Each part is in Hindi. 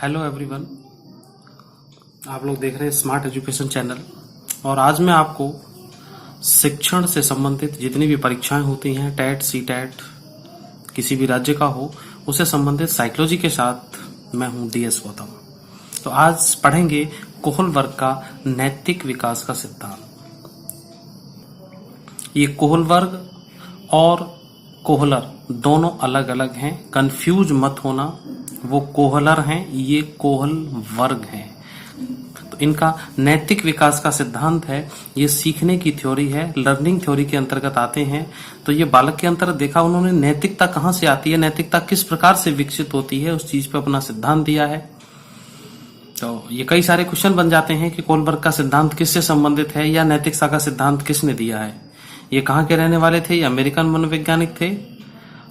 हेलो एवरीवन, आप लोग देख रहे हैं स्मार्ट एजुकेशन चैनल। और आज मैं आपको शिक्षण से संबंधित जितनी भी परीक्षाएं होती हैं, टेट सी टेट किसी भी राज्य का हो, उससे संबंधित साइकोलॉजी के साथ मैं हूं DS गौतम। तो आज पढ़ेंगे कोहलबर्ग का नैतिक विकास का सिद्धांत। ये कोहलबर्ग और कोहलर दोनों अलग अलग हैं, कंफ्यूज मत होना। वो कोहलर हैं, ये कोहलबर्ग हैं। तो इनका नैतिक विकास का सिद्धांत है, ये सीखने की थ्योरी है, लर्निंग थ्योरी के अंतर्गत आते हैं। तो ये बालक के अंतर्गत देखा उन्होंने, नैतिकता कहाँ से आती है, नैतिकता किस प्रकार से विकसित होती है, उस चीज पे अपना सिद्धांत दिया है। तो ये कई सारे क्वेश्चन बन जाते हैं कि कोहलबर्ग का सिद्धांत किससे संबंधित है या नैतिकता का सिद्धांत किसने दिया है। ये कहाँ के रहने वाले थे? ये अमेरिकन मनोवैज्ञानिक थे,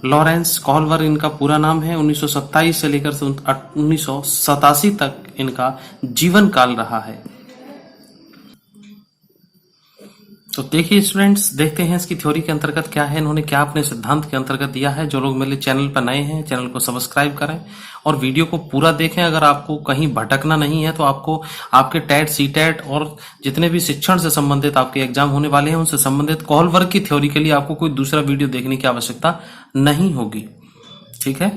लॉरेंस कोहलबर्ग इनका पूरा नाम है। 1927 से लेकर 1987 तक इनका जीवन काल रहा है। तो देखिए स्टूडेंट्स, देखते हैं इसकी थ्योरी के अंतर्गत क्या है, इन्होंने क्या अपने सिद्धांत के अंतर्गत दिया है। जो लोग मेरे चैनल पर नए हैं, चैनल को सब्सक्राइब करें और वीडियो को पूरा देखें। अगर आपको कहीं भटकना नहीं है तो आपको आपके टेट सी टेट और जितने भी शिक्षण से संबंधित आपके एग्जाम होने वाले हैं उनसे संबंधित कोहलबर्ग की थ्योरी के लिए आपको कोई दूसरा वीडियो देखने की आवश्यकता नहीं होगी। ठीक है,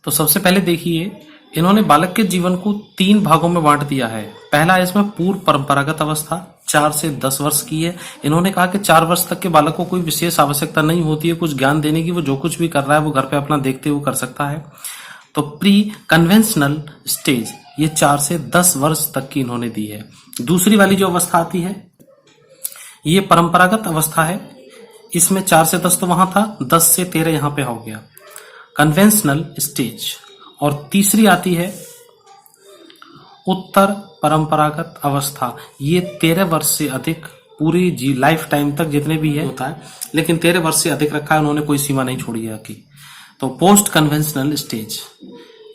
तो सबसे पहले देखिए, इन्होंने बालक के जीवन को 3 भागों में बांट दिया है। पहला इसमें पूर्व परंपरागत अवस्था 4 से 10 वर्ष की है। इन्होंने कहा कि 4 वर्ष तक के बालक को कोई विशेष आवश्यकता नहीं होती है कुछ ज्ञान देने की, वो जो कुछ भी कर रहा है वो घर पे अपना देखते हुए कर सकता है। तो प्री कन्वेंशनल स्टेज ये 4 से 10 वर्ष तक की इन्होंने दी है। दूसरी वाली जो अवस्था आती है ये परंपरागत अवस्था है, इसमें 4 से 10 तो वहां था, 10 से 13 यहां पे हो गया कन्वेंशनल स्टेज। और तीसरी आती है उत्तर परंपरागत अवस्था, ये 13 वर्ष से अधिक पूरी लाइफ टाइम तक जितने भी है होता है, लेकिन 13 वर्ष से अधिक रखा है उन्होंने, कोई सीमा नहीं छोड़ी है की। तो पोस्ट कन्वेंशनल स्टेज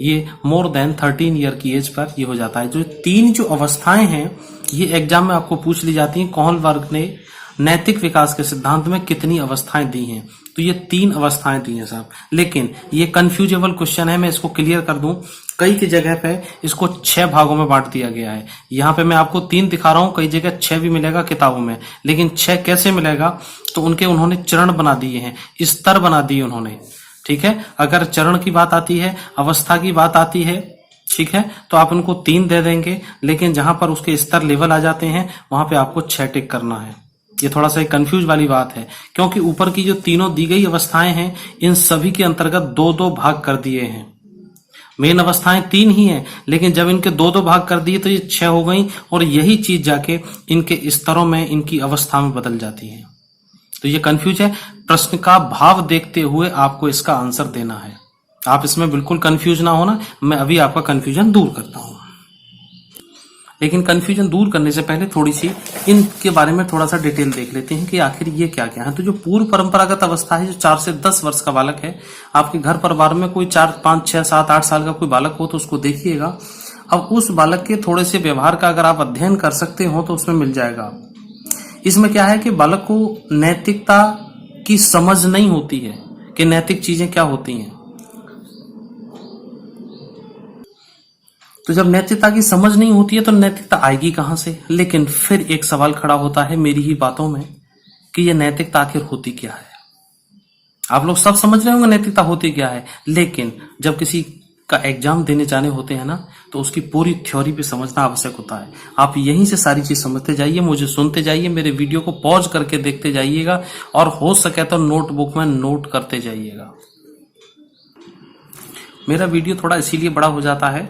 ये मोर देन 13 ईयर की एज पर ये हो जाता है। जो 3 जो अवस्थाएं हैं ये एग्जाम में आपको पूछ ली जाती हैं। कोहलबर्ग ने नैतिक विकास के सिद्धांत में कितनी अवस्थाएं दी हैं? तो ये 3 अवस्थाएं दी हैं साहब, लेकिन ये कंफ्यूजेबल क्वेश्चन है, मैं इसको क्लियर कर दूं। कई की जगह पे इसको 6 भागों में बांट दिया गया है। यहाँ पे मैं आपको 3 दिखा रहा हूं, कई जगह 6 भी मिलेगा किताबों में, लेकिन 6 कैसे मिलेगा? तो उन्होंने चरण बना दिए हैं, स्तर बना दिए उन्होंने। ठीक है, अगर चरण की बात आती है, अवस्था की बात आती है, ठीक है, तो आप उनको 3 दे देंगे, लेकिन जहां पर उसके स्तर लेवल आ जाते हैं वहां पे आपको 6 टिक करना है। ये थोड़ा सा कंफ्यूज वाली बात है, क्योंकि ऊपर की जो तीनों दी गई अवस्थाएं हैं इन सभी के अंतर्गत 2-2 भाग कर दिए हैं। मेन अवस्थाएं 3 ही हैं, लेकिन जब इनके 2-2 भाग कर दिए तो ये 6 हो गई, और यही चीज जाके इनके स्तरों में, इनकी अवस्था में बदल जाती है। तो ये कंफ्यूज है। प्रश्न का भाव देखते हुए आपको इसका आंसर देना है। आप इसमें बिल्कुल कंफ्यूज ना होना, मैं अभी आपका कंफ्यूजन दूर करता हूं। लेकिन कंफ्यूजन दूर करने से पहले थोड़ी सी इनके बारे में थोड़ा सा डिटेल देख लेते हैं कि आखिर ये क्या क्या है। तो जो पूर्व परंपरागत अवस्था है, जो 4 से 10 वर्ष का बालक है, आपके घर परिवार में कोई 4, 5, 6, 7, 8 साल का कोई बालक हो तो उसको देखिएगा। अब उस बालक के थोड़े से व्यवहार का अगर आप अध्ययन कर सकते हो तो उसमें मिल जाएगा। इसमें क्या है कि बालक को नैतिकता की समझ नहीं होती है कि नैतिक चीजें क्या होती हैं। तो जब नैतिकता की समझ नहीं होती है तो नैतिकता आएगी कहां से? लेकिन फिर एक सवाल खड़ा होता है मेरी ही बातों में कि ये नैतिकता आखिर होती क्या है। आप लोग सब समझ रहे होंगे नैतिकता होती क्या है, लेकिन जब किसी का एग्जाम देने जाने होते हैं ना, तो उसकी पूरी थ्योरी पे समझना आवश्यक होता है। आप यहीं से सारी चीज समझते जाइए, मुझे सुनते जाइए, मेरे वीडियो को पॉज करके देखते जाइएगा, और हो सके तो नोटबुक में नोट करते जाइएगा। मेरा वीडियो थोड़ा इसीलिए बड़ा हो जाता है,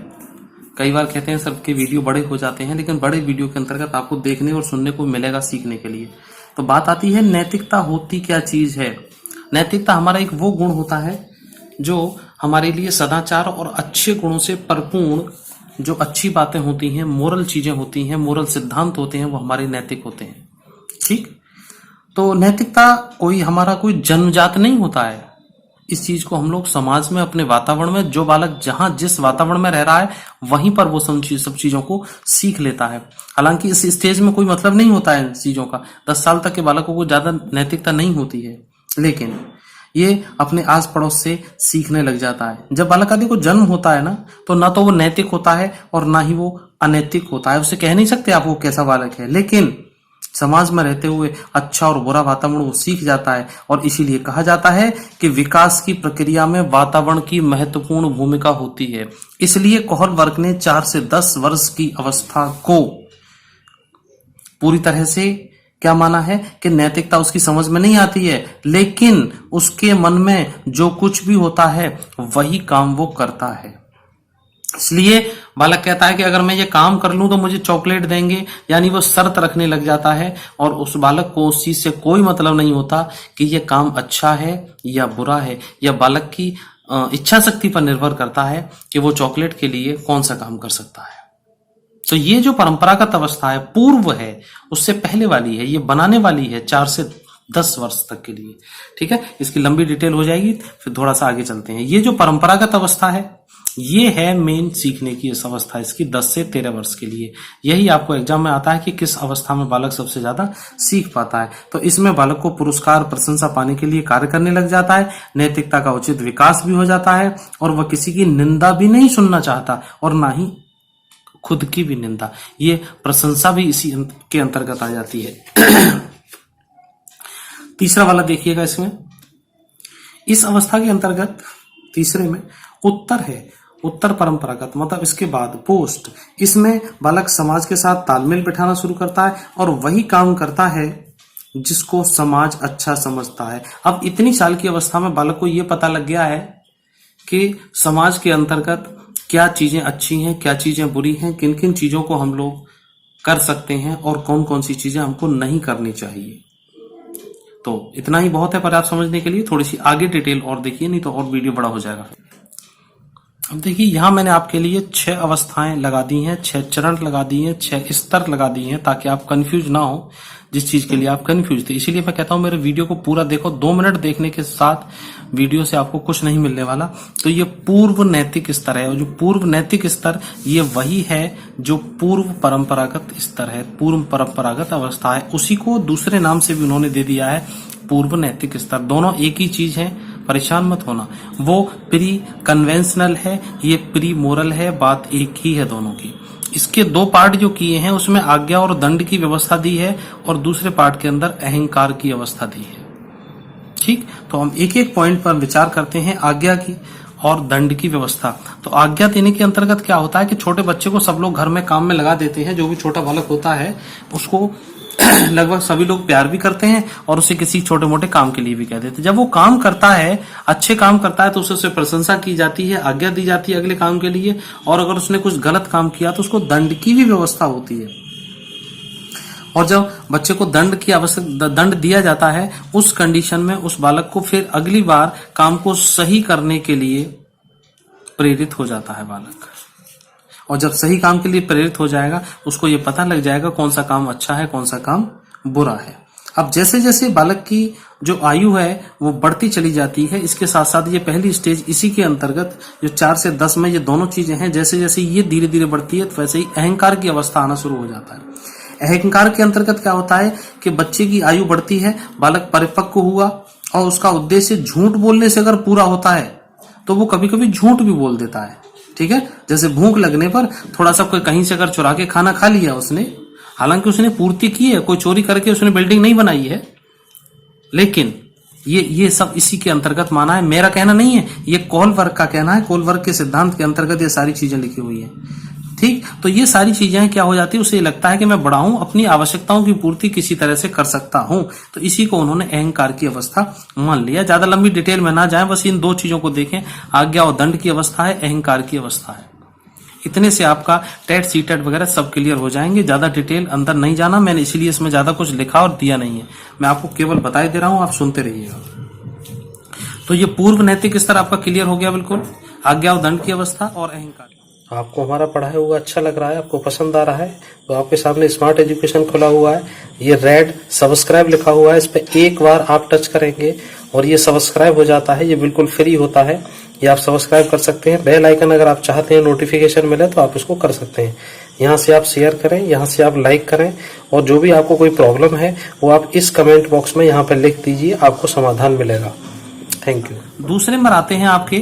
कई बार कहते हैं सबके वीडियो बड़े हो जाते हैं, लेकिन बड़े वीडियो के अंतर्गत आपको देखने और सुनने को मिलेगा, सीखने के लिए। तो बात आती है नैतिकता होती क्या चीज है। नैतिकता हमारा एक वो गुण होता है जो हमारे लिए सदाचार और अच्छे गुणों से परिपूर्ण, जो अच्छी बातें होती हैं, मोरल चीजें होती हैं, मोरल सिद्धांत होते हैं, वो हमारे नैतिक होते हैं। ठीक, तो नैतिकता कोई हमारा कोई जन्मजात नहीं होता है। इस चीज को हम लोग समाज में, अपने वातावरण में, जो बालक जहां जिस वातावरण में रह रहा है वहीं पर वो सब चीजों को सीख लेता है। हालांकि इस स्टेज में कोई मतलब नहीं होता है चीजों का, 10 साल तक के बालकों को ज्यादा नैतिकता नहीं होती है, लेकिन ये अपने आस पड़ोस से सीखने लग जाता है। जब बालक आदि को जन्म होता है ना तो वो नैतिक होता है और ना ही वो अनैतिक होता है। उसे कह नहीं सकते आप वो कैसा बालक है, लेकिन समाज में रहते हुए अच्छा और बुरा वातावरण वो सीख जाता है। और इसीलिए कहा जाता है कि विकास की प्रक्रिया में वातावरण की महत्वपूर्ण भूमिका होती है। इसलिए कोहलबर्ग ने 4 से 10 वर्ष की अवस्था को पूरी तरह से क्या माना है कि नैतिकता उसकी समझ में नहीं आती है, लेकिन उसके मन में जो कुछ भी होता है वही काम वो करता है। इसलिए बालक कहता है कि अगर मैं ये काम कर लूं तो मुझे चॉकलेट देंगे, यानी वो शर्त रखने लग जाता है। और उस बालक को उस चीज से कोई मतलब नहीं होता कि ये काम अच्छा है या बुरा है। यह बालक की इच्छा शक्ति पर निर्भर करता है कि वो चॉकलेट के लिए कौन सा काम कर सकता है। तो ये जो परंपरागत अवस्था है, पूर्व है, उससे पहले वाली है, ये बनाने वाली है 4 से 10 वर्ष तक के लिए। ठीक है, इसकी लंबी डिटेल हो जाएगी, फिर थोड़ा सा आगे चलते हैं। ये जो परंपरागत अवस्था है, ये है मेन सीखने की इस अवस्था इसकी 10 से 13 वर्ष के लिए। यही आपको एग्जाम में आता है कि किस अवस्था में बालक सबसे ज्यादा सीख पाता है। तो इसमें बालक को पुरस्कार प्रशंसा पाने के लिए कार्य करने लग जाता है, नैतिकता का उचित विकास भी हो जाता है, और वह किसी की निंदा भी नहीं सुनना चाहता और ना ही खुद की भी निंदा। ये प्रशंसा भी इसी के अंतर्गत आ जाती है। तीसरा वाला देखिएगा, इसमें इस अवस्था के अंतर्गत तीसरे में उत्तर है, उत्तर परंपरागत, मतलब इसके बाद पोस्ट। इसमें बालक समाज के साथ तालमेल बिठाना शुरू करता है और वही काम करता है जिसको समाज अच्छा समझता है। अब इतनी साल की अवस्था में बालक को यह पता लग गया है कि समाज के अंतर्गत क्या चीजें अच्छी हैं, क्या चीजें बुरी हैं, किन किन चीजों को हम लोग कर सकते हैं और कौन कौन सी चीजें हमको नहीं करनी चाहिए। तो इतना ही बहुत है पर्याप्त समझने के लिए। थोड़ी सी आगे डिटेल और देखिए, नहीं तो और वीडियो बड़ा हो जाएगा। अब देखिए, यहां मैंने आपके लिए 6 अवस्थाएं लगा दी हैं, 6 चरण लगा दिए हैं, 6 स्तर लगा दिए हैं, ताकि आप कंफ्यूज ना हो जिस चीज के लिए आप कंफ्यूज थे। इसीलिए मैं कहता हूं मेरे वीडियो को पूरा देखो। 2 मिनट देखने के साथ वीडियो से आपको कुछ नहीं मिलने वाला। तो ये पूर्व नैतिक स्तर है, और जो पूर्व नैतिक स्तर ये वही है जो पूर्व परंपरागत स्तर है, पूर्व परंपरागत अवस्था है। उसी को दूसरे नाम से भी उन्होंने दे दिया है पूर्व नैतिक स्तर। दोनों एक ही चीज है, परेशान मत होना। वो प्री कन्वेंशनल है, ये प्री मोरल है, बात एक ही है दोनों की। इसके 2 पार्ट जो किए हैं उसमें आज्ञा और दंड की व्यवस्था दी है, और दूसरे पार्ट के अंदर अहंकार की अवस्था दी है। ठीक, तो हम एक एक पॉइंट पर विचार करते हैं। आज्ञा की और दंड की व्यवस्था। तो आज्ञा देने के अंतर्गत क्या होता है कि छोटे बच्चे को सब लोग घर में काम में लगा देते हैं। जो भी छोटा बालक होता है उसको लगभग सभी लोग प्यार भी करते हैं और उसे किसी छोटे मोटे काम के लिए भी कह देते हैं। जब वो काम करता है, अच्छे काम करता है, तो उसे प्रशंसा की जाती है, आज्ञा दी जाती है अगले काम के लिए। और अगर उसने कुछ गलत काम किया तो उसको दंड की भी व्यवस्था होती है। और जब बच्चे को दंड दिया जाता है, उस कंडीशन में उस बालक को फिर अगली बार काम को सही करने के लिए प्रेरित हो जाता है बालक। और जब सही काम के लिए प्रेरित हो जाएगा, उसको ये पता लग जाएगा कौन सा काम अच्छा है, कौन सा काम बुरा है। अब जैसे जैसे बालक की जो आयु है वो बढ़ती चली जाती है, इसके साथ साथ ये पहली स्टेज इसी के अंतर्गत जो 4 से 10 में ये दोनों चीजें हैं, जैसे जैसे ये धीरे धीरे बढ़ती है तो वैसे ही अहंकार की अवस्था आना शुरू हो जाता है। अहंकार के अंतर्गत क्या होता है कि बच्चे की आयु बढ़ती है, बालक परिपक्व हुआ, और उसका उद्देश्य झूठ बोलने से अगर पूरा होता है तो वो कभी कभी झूठ भी बोल देता है। ठीक है, जैसे भूख लगने पर थोड़ा सा कोई कहीं से अगर चुरा के खाना खा लिया उसने, हालांकि उसने पूर्ति की है, कोई चोरी करके उसने बिल्डिंग नहीं बनाई है, लेकिन ये सब इसी के अंतर्गत माना है। मेरा कहना नहीं है, ये कोहलबर्ग का कहना है। कोहलबर्ग के सिद्धांत के अंतर्गत ये सारी चीजें लिखी हुई है। ठीक, तो ये सारी चीजें क्या हो जाती है, उसे लगता है कि मैं बड़ा हूं, अपनी आवश्यकताओं की पूर्ति किसी तरह से कर सकता हूं। तो इसी को उन्होंने अहंकार की अवस्था मान लिया। ज्यादा लंबी डिटेल में ना जाएं, बस इन 2 चीजों को देखें, आज्ञा और दंड की अवस्था है, अहंकार की अवस्था है। इतने से आपका टेट सीटेट वगैरह सब क्लियर हो जाएंगे। ज्यादा डिटेल अंदर नहीं जाना, मैंने इसीलिए इसमें ज्यादा कुछ लिखा और दिया नहीं है, मैं आपको केवल बता दे रहा हूं, आप सुनते रहिएगा। तो ये पूर्व नैतिक स्तर आपका क्लियर हो गया बिल्कुल, आज्ञा और दंड की अवस्था और अहंकार। आपको हमारा पढ़ाया हुआ अच्छा लग रहा है, आपको पसंद आ रहा है, तो आपके सामने स्मार्ट एजुकेशन खुला हुआ है। ये रेड सब्सक्राइब लिखा हुआ है, इस पे एक बार आप टच करेंगे और ये सब्सक्राइब हो जाता है। ये बिल्कुल फ्री होता है, ये आप सब्सक्राइब कर सकते हैं। बेल आइकन अगर आप चाहते हैं नोटिफिकेशन मिले तो आप इसको कर सकते हैं। यहाँ से आप शेयर करें, यहाँ से आप लाइक करें, और जो भी आपको कोई प्रॉब्लम है वो आप इस कमेंट बॉक्स में यहाँ पे लिख दीजिए, आपको समाधान मिलेगा। Thank you. दूसरे में आते हैं आपके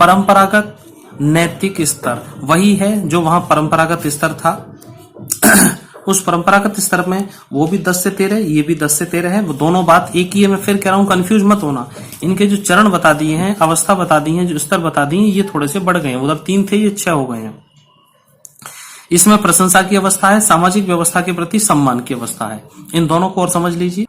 परंपरागत नैतिक स्तर, वही है जो वहां परंपरागत स्तर था। उस परंपरागत स्तर में वो भी 10 से 13, ये भी 10 से 13 है, वो दोनों बात एक ही है। मैं फिर कह रहा हूं कंफ्यूज मत होना। इनके जो चरण बता दिए हैं, अवस्था बता दी है, जो स्तर बता दिए हैं, ये थोड़े से बढ़ गए हैं। उधर 3 थे, ये 6 हो गए हैं। इसमें प्रशंसा की अवस्था है, सामाजिक व्यवस्था के प्रति सम्मान की अवस्था है। इन दोनों को और समझ लीजिए।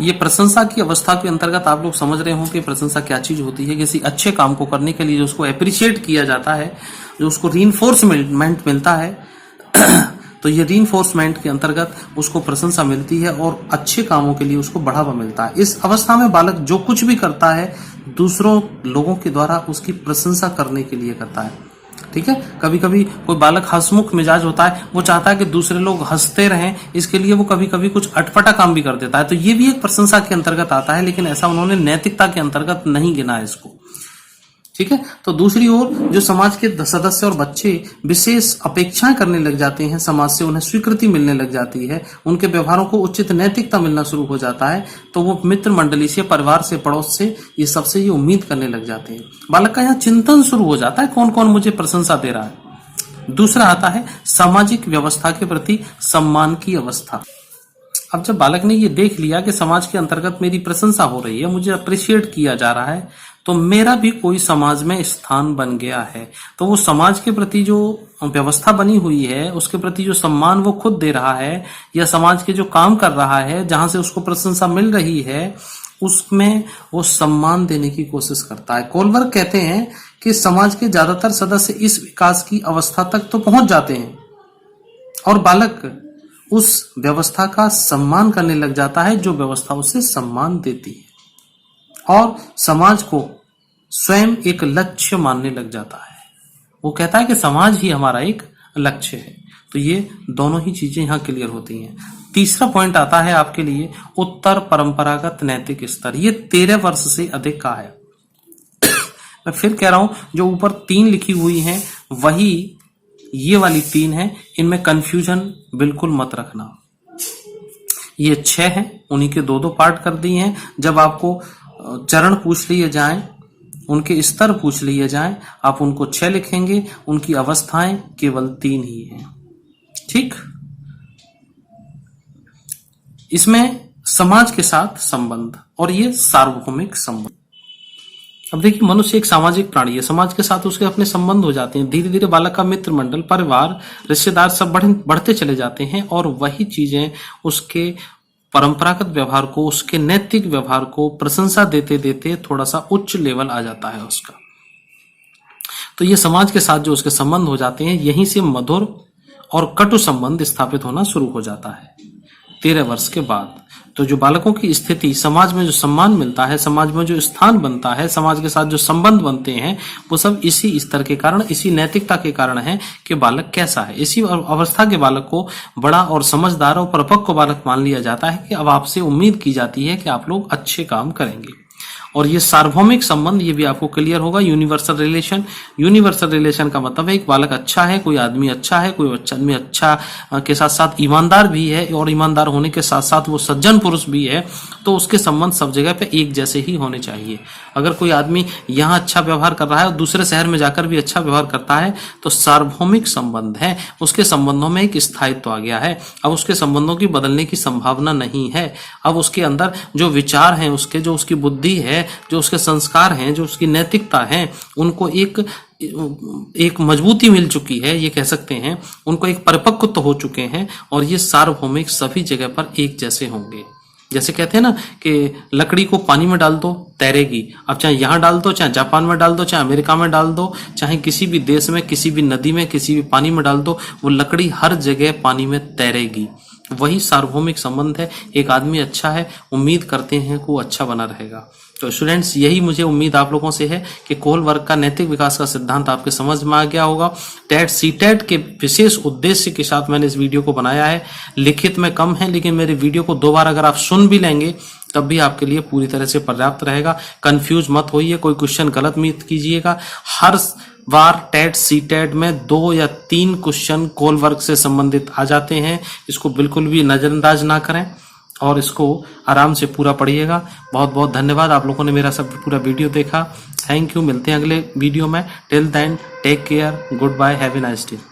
ये प्रशंसा की अवस्था के अंतर्गत आप लोग समझ रहे हो कि प्रशंसा क्या चीज होती है। किसी अच्छे काम को करने के लिए जो उसको एप्रिशिएट किया जाता है, जो उसको रीइंफोर्समेंट मिलता है तो ये रीइंफोर्समेंट के अंतर्गत उसको प्रशंसा मिलती है और अच्छे कामों के लिए उसको बढ़ावा मिलता है। इस अवस्था में बालक जो कुछ भी करता है दूसरों लोगों के द्वारा उसकी प्रशंसा करने के लिए करता है। ठीक है, कभी कभी कोई बालक हंसमुख मिजाज होता है, वो चाहता है कि दूसरे लोग हंसते रहें, इसके लिए वो कभी कभी कुछ अटपटा काम भी कर देता है। तो ये भी एक प्रशंसा के अंतर्गत आता है, लेकिन ऐसा उन्होंने नैतिकता के अंतर्गत नहीं गिना है इसको। ठीक है, तो दूसरी ओर जो समाज के सदस्य और बच्चे विशेष अपेक्षाएं करने लग जाते हैं, समाज से उन्हें स्वीकृति मिलने लग जाती है, उनके व्यवहारों को उचित नैतिकता मिलना शुरू हो जाता है, तो वो मित्र मंडली से, परिवार से, पड़ोस से, ये सबसे ये उम्मीद करने लग जाते हैं। बालक का यहाँ चिंतन शुरू हो जाता है, कौन कौन मुझे प्रशंसा दे रहा है। दूसरा आता है सामाजिक व्यवस्था के प्रति सम्मान की अवस्था। अब जब बालक ने ये देख लिया कि समाज के अंतर्गत मेरी प्रशंसा हो रही है, मुझे अप्रिशिएट किया जा रहा है, तो मेरा भी कोई समाज में स्थान बन गया है, तो वो समाज के प्रति जो व्यवस्था बनी हुई है, उसके प्रति जो सम्मान वो खुद दे रहा है, या समाज के जो काम कर रहा है जहां से उसको प्रशंसा मिल रही है, उसमें वो सम्मान देने की कोशिश करता है। कोलबर्ग कहते हैं कि समाज के ज्यादातर सदस्य इस विकास की अवस्था तक तो पहुंच जाते हैं और बालक उस व्यवस्था का सम्मान करने लग जाता है जो व्यवस्था उसे सम्मान देती है, और समाज को स्वयं एक लक्ष्य मानने लग जाता है। वो कहता है कि समाज ही हमारा एक लक्ष्य है। तो ये दोनों ही चीजें यहां क्लियर होती हैं। तीसरा पॉइंट आता है आपके लिए उत्तर परंपरागत नैतिक स्तर। ये 13 वर्ष से अधिक का है। मैं फिर कह रहा हूं, जो ऊपर 3 लिखी हुई हैं वही ये वाली 3 है, इनमें कंफ्यूजन बिल्कुल मत रखना। ये 6 हैं, उन्हीं के 2-2 पार्ट कर दिए हैं। जब आपको चरण पूछ लिए जाएं, उनके स्तर पूछ लिए जाएं, आप उनको 6 लिखेंगे, उनकी अवस्थाएं केवल 3 ही हैं। ठीक, इसमें समाज के साथ संबंध और ये सार्वभौमिक संबंध। अब देखिए, मनुष्य एक सामाजिक प्राणी है, समाज के साथ उसके अपने संबंध हो जाते हैं। धीरे धीरे बालक का मित्र मंडल, परिवार, रिश्तेदार सब बढ़ते चले जाते हैं, और वही चीजें उसके परंपरागत व्यवहार को, उसके नैतिक व्यवहार को प्रशंसा देते देते थोड़ा सा उच्च लेवल आ जाता है उसका। तो ये समाज के साथ जो उसके संबंध हो जाते हैं, यहीं से मधुर और कटु संबंध स्थापित होना शुरू हो जाता है 13 वर्ष के बाद। तो जो बालकों की स्थिति, समाज में जो सम्मान मिलता है, समाज में जो स्थान बनता है, समाज के साथ जो संबंध बनते हैं, वो सब इसी स्तर के कारण, इसी नैतिकता के कारण है कि बालक कैसा है। इसी अवस्था के बालक को बड़ा और समझदार और परिपक्व बालक मान लिया जाता है कि अब आपसे उम्मीद की जाती है कि आप लोग अच्छे काम करेंगे। और ये सार्वभौमिक संबंध, ये भी आपको क्लियर होगा। यूनिवर्सल रिलेशन, यूनिवर्सल रिलेशन का मतलब है एक बालक अच्छा है, कोई आदमी अच्छा है, कोई आदमी अच्छा के साथ साथ ईमानदार भी है, और ईमानदार होने के साथ साथ वो सज्जन पुरुष भी है, तो उसके संबंध सब जगह पे एक जैसे ही होने चाहिए। अगर कोई आदमी यहाँ अच्छा व्यवहार कर रहा है और दूसरे शहर में जाकर भी अच्छा व्यवहार करता है, तो सार्वभौमिक संबंध है, उसके संबंधों में एक स्थायित्व आ गया है। अब उसके संबंधों की बदलने की संभावना नहीं है। अब उसके अंदर जो विचार हैं, उसके जो उसकी बुद्धि है, जो उसके संस्कार हैं, जो उसकी नैतिकता है, उनको एक मजबूती मिल चुकी है, ये कह सकते हैं। उनको एक परिपक्व हो चुके हैं, और ये सार्वभौमिक सभी जगह पर एक जैसे होंगे। जैसे कहते हैं ना कि लकड़ी को पानी में डाल दो तैरेगी। अब चाहे यहां डाल दो, चाहे जापान में डाल दो, चाहे अमेरिका में डाल दो, चाहे किसी भी देश में, किसी भी नदी में, किसी भी पानी में डाल दो, वो लकड़ी हर जगह पानी में तैरेगी। वही सार्वभौमिक संबंध है। एक आदमी अच्छा है, उम्मीद करते हैं कि वो अच्छा बना रहेगा। तो स्टूडेंट्स, यही मुझे उम्मीद आप लोगों से है कि कोलबर्ग का नैतिक विकास का सिद्धांत आपके समझ में आ गया होगा। टेट सीटेट के विशेष उद्देश्य के साथ मैंने इस वीडियो को बनाया है। लिखित में कम है, लेकिन मेरे वीडियो को 2 बार अगर आप सुन भी लेंगे तब भी आपके लिए पूरी तरह से पर्याप्त रहेगा। कंफ्यूज मत होइए, कोई क्वेश्चन गलत मत कीजिएगा। हर बार टेट सीटेट में 2 या 3 क्वेश्चन कोलबर्ग से संबंधित आ जाते हैं, इसको बिल्कुल भी नजरअंदाज ना करें। और इसको आराम से पूरा पढ़िएगा। बहुत बहुत धन्यवाद, आप लोगों ने मेरा सब पूरा वीडियो देखा। थैंक यू, मिलते हैं अगले वीडियो में। Till then take care, good bye, have a nice day.